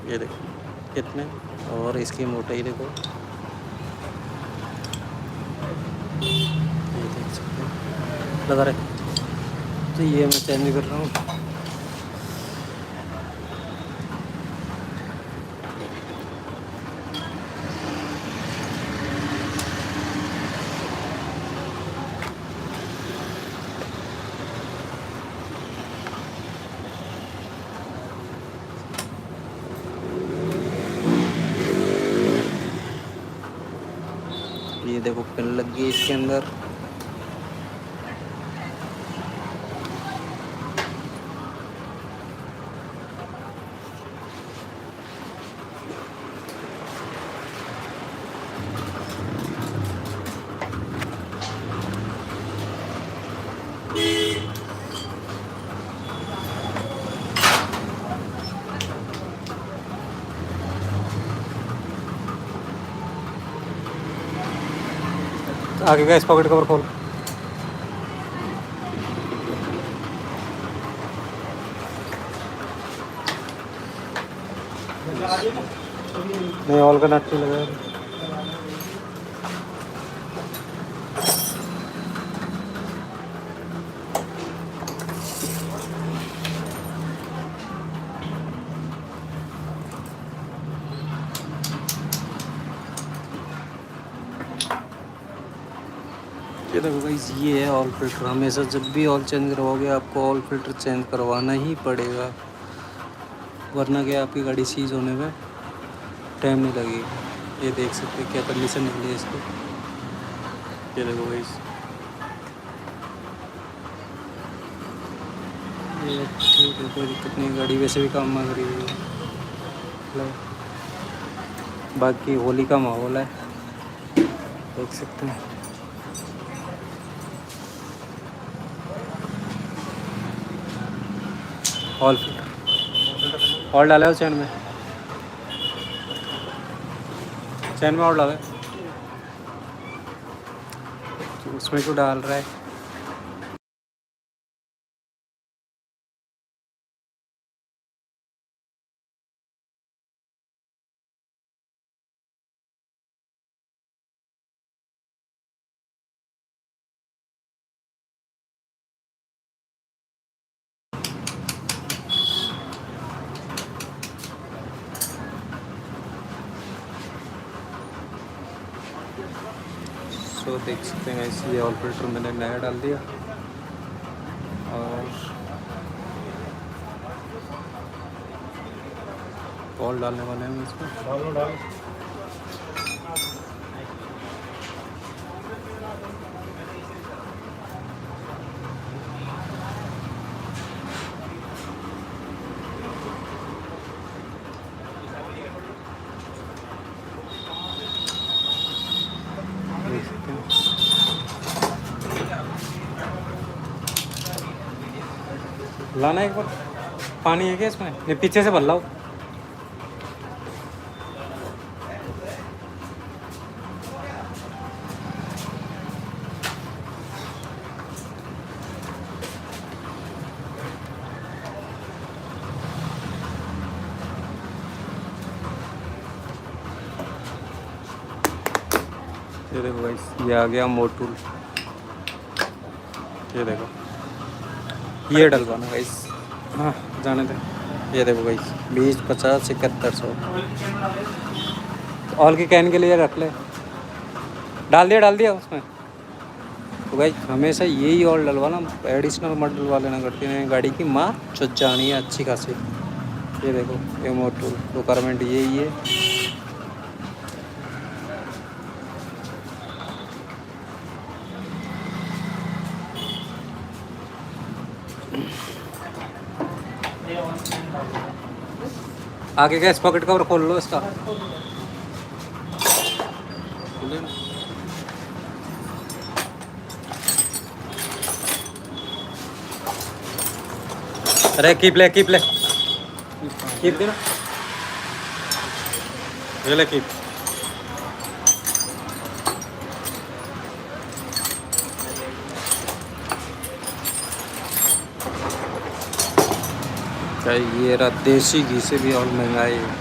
ये देखो कितने, और इसकी मोटाई देखो, ये देख सकते हैं लगा रहे। तो ये मैं चेंज कर रहा हूँ। ये देखो पिन लग गई इसके अंदर। आगे का इस पॉकेट कवर खोल। नहीं ऑल का नट नहीं लगा। ये देखो गाइस, ये है ऑयल फिल्टर। हमेशा जब भी ऑयल चेंज करवाओगे आपको ऑयल फिल्टर चेंज करवाना ही पड़ेगा, वरना क्या आपकी गाड़ी सीज होने में टाइम नहीं लगेगा। ये देख सकते हैं क्या कंडीशन निकली है इसकी। ये देखो गाइस, ये ठीक है, कोई दिक्कत नहीं, गाड़ी वैसे भी काम मांग रही है। बाकी होली का माहौल है, देख सकते हैं। ऑयल फिल्टर ऑयल डाला है चैन में, चैन में ऑयल डाला है तो उसमें क्यों डाल रहा है। तो देख सकते हैं इसलिए ऑयल फिल्टर मैंने नया डाल दिया। और ऑयल डालने वाले हैं इसमें। डाल लाना एक बार, पानी है क्या इसमें? नहीं पीछे से भर लाओ। ये देखो गाइस, ये आ गया मोटूल। ये देखो, ये डलवाना गाइस। हाँ जाने दे। ये देखो गाइस, 20, 50, 7100 ऑयल की कैन के लिए रख ले। डाल दिया उसमें। तो भाई हमेशा यही ऑयल डलवाना, एडिशनल मत डलवा लेना करती है, गाड़ी की माँ चुच जानी है अच्छी खासी। ये देखो, ये मोटूल रिक्वायरमेंट यही है। आगे का इस पॉकेट कवर खोल लो इसका। अरे कीप ले देना, ये ले कीप। ये रहा देसी घी से भी और महंगाई है।